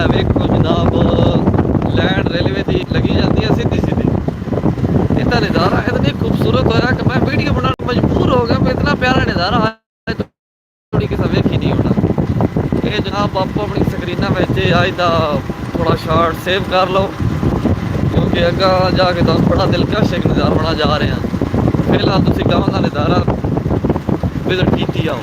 वेखो जनाब, land railway की लगी जाती है सीधी सीधी। इतना नज़ारा इतनी खूबसूरत हो रहा है कि मैं वीडियो बनाने मजबूर हो गया। मैं इतना प्यारा नज़ारा है तो थोड़ी किसा वेख ही नहीं होना। ये जनाब आपको अपनी स्क्रीना में आज का थोड़ा शॉट सेव कर लो, क्योंकि अगर जाके तो बड़ा दिलकश एक नज़ारा होना जा रहे हैं। फिलहाल तुम गाँव का नज़ारा विजिट की आओ।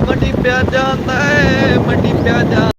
मंडी प्याज जाता है, मंडी प्याज जा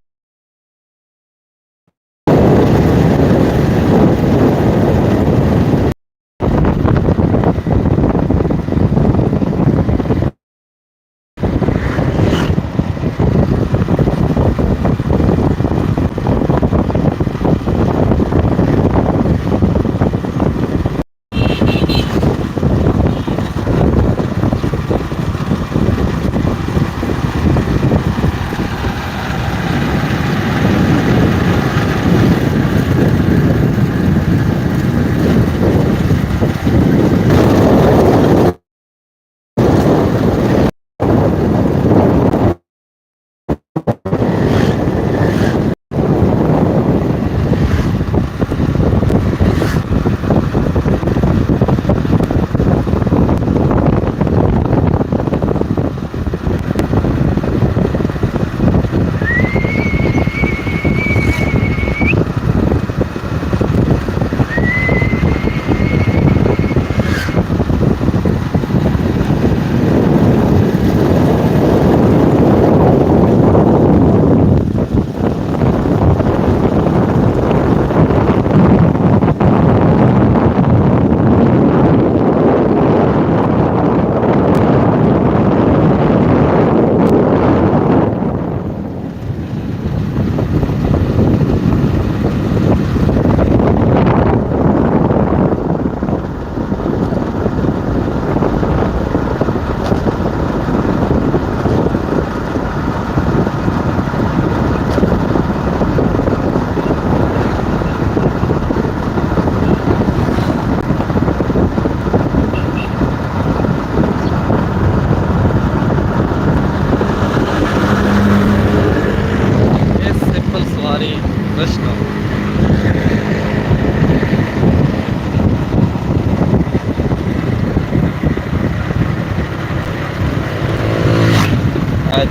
सिंपल सवारी वैष्णो।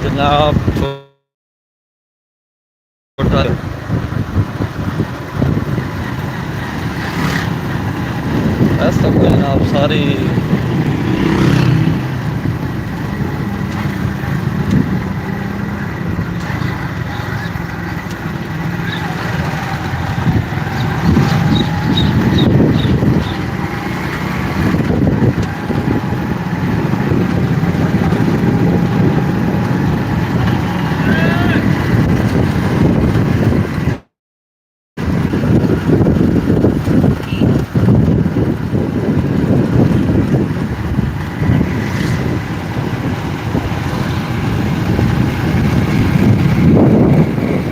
जनाब ऐसा जनाब सारी